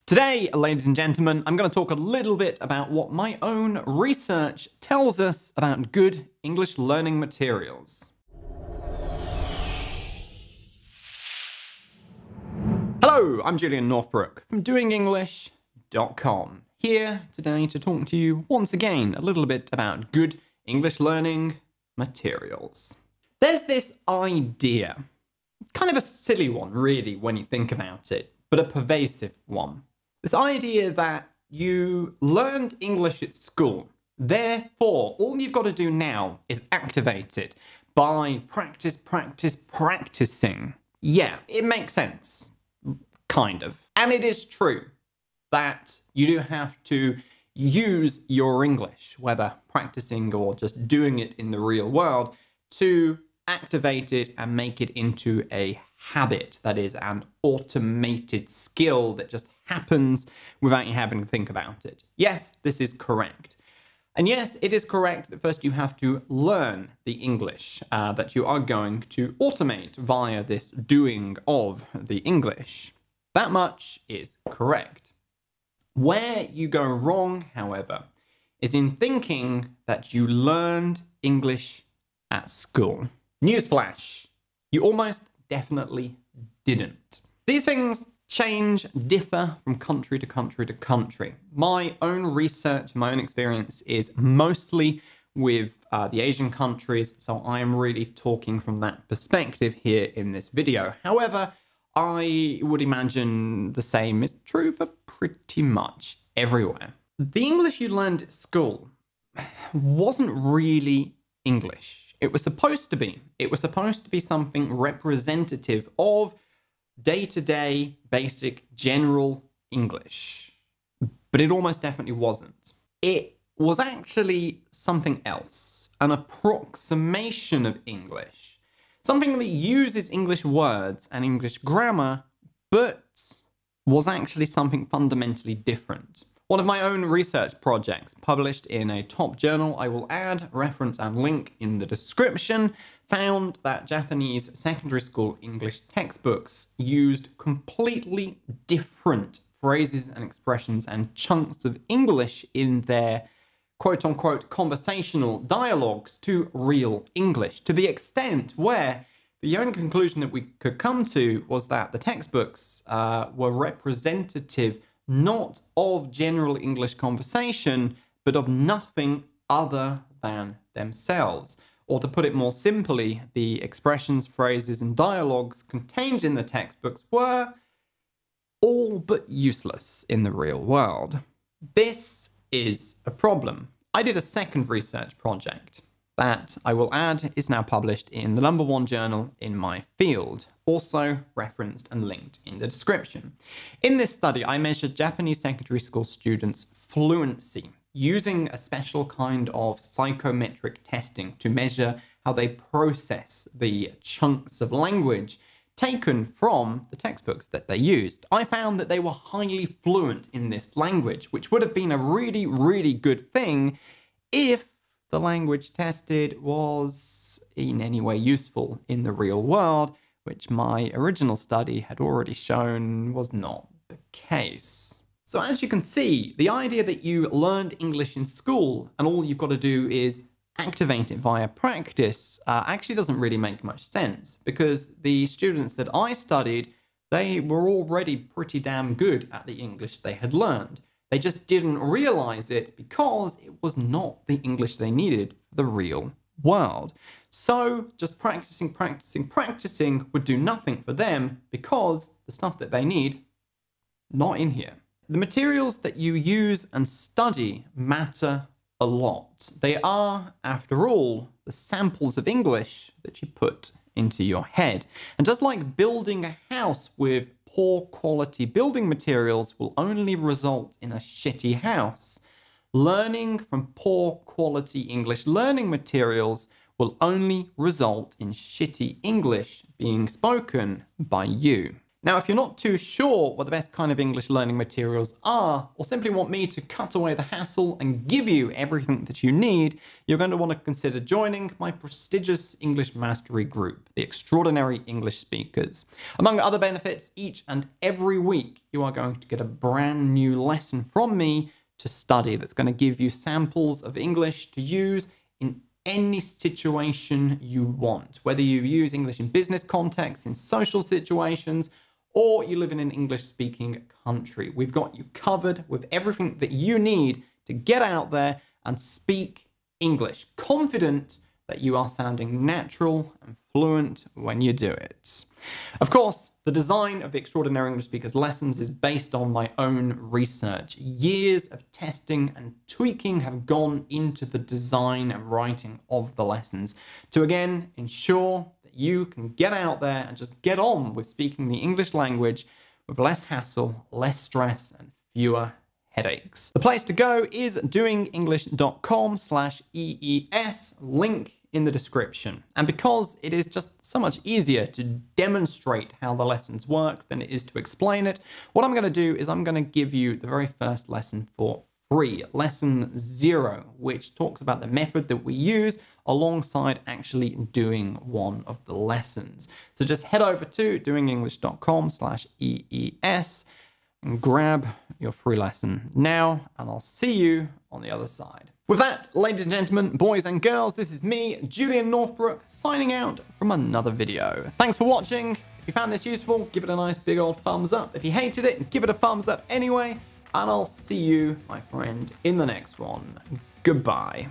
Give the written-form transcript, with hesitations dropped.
Today, ladies and gentlemen, I'm going to talk a little bit about what my own research tells us about good English learning materials. Hello, I'm Julian Northbrook from doingenglish.com, here today to talk to you once again a little bit about good English learning materials. There's this idea, kind of a silly one really when you think about it, but a pervasive one. This idea that you learned English at school, therefore all you've got to do now is activate it by practicing. Yeah, it makes sense, kind of. And it is true that you do have to use your English, whether practicing or just doing it in the real world, to activate it and make it into a habit, that is an automated skill that just happens without you having to think about it. Yes, this is correct. And yes, it is correct that first you have to learn the English that you are going to automate via this doing of the English. That much is correct. Where you go wrong, however, is in thinking that you learned English at school. Newsflash, you almost definitely didn't. These things differ from country to country to country. My own research, my own experience is mostly with the Asian countries, so I am really talking from that perspective here in this video. However, I would imagine the same is true for pretty much everywhere. The English you learned at school wasn't really English. It was supposed to be. It was supposed to be something representative of day-to-day, basic, general English. But it almost definitely wasn't. It was actually something else, an approximation of English. Something that uses English words and English grammar, but was actually something fundamentally different. One of my own research projects, published in a top journal, I will add reference and link in the description, found that Japanese secondary school English textbooks used completely different phrases and expressions and chunks of English in their quote-unquote conversational dialogues to real English, to the extent where the only conclusion that we could come to was that the textbooks were representative not of general English conversation, but of nothing other than themselves. Or to put it more simply, the expressions, phrases, and dialogues contained in the textbooks were all but useless in the real world. This is a problem. I did a second research project that, I will add, is now published in the #1 journal in my field, also referenced and linked in the description. In this study, I measured Japanese secondary school students' fluency using a special kind of psychometric testing to measure how they process the chunks of language taken from the textbooks that they used. I found that they were highly fluent in this language, which would have been a really, really good thing if the language tested was in any way useful in the real world, which my original study had already shown was not the case. So as you can see, the idea that you learned English in school and all you've got to do is activate it via practice actually doesn't really make much sense, because the students that I studied, they were already pretty damn good at the English they had learned. They just didn't realize it because it was not the English they needed for the real world. So just practicing would do nothing for them because the stuff that they need, not in here. The materials that you use and study matter a lot. They are, after all, the samples of English that you put into your head. And just like building a house with poor quality building materials will only result in a shitty house, learning from poor quality English learning materials will only result in shitty English being spoken by you. Now, if you're not too sure what the best kind of English learning materials are, or simply want me to cut away the hassle and give you everything that you need, you're going to want to consider joining my prestigious English mastery group, the Extraordinary English Speakers. Among other benefits, each and every week, you are going to get a brand new lesson from me to study that's going to give you samples of English to use in any situation you want, whether you use English in business contexts, in social situations, or you live in an English-speaking country. We've got you covered with everything that you need to get out there and speak English, confident that you are sounding natural and fluent when you do it. Of course, the design of the Extraordinary English Speakers lessons is based on my own research. Years of testing and tweaking have gone into the design and writing of the lessons to again ensure that you can get out there and just get on with speaking the English language with less hassle, less stress, and fewer headaches. The place to go is doingenglish.com/EES, link in the description. And because it is just so much easier to demonstrate how the lessons work than it is to explain it, what I'm going to do is I'm going to give you the very first lesson for free, lesson 0, which talks about the method that we use alongside actually doing one of the lessons. So just head over to doingenglish.com/EES and grab your free lesson now, and I'll see you on the other side. With that, ladies and gentlemen, boys and girls, this is me, Julian Northbrook, signing out from another video. Thanks for watching. If you found this useful, give it a nice big old thumbs up. If you hated it, give it a thumbs up anyway, and I'll see you, my friend, in the next one. Goodbye.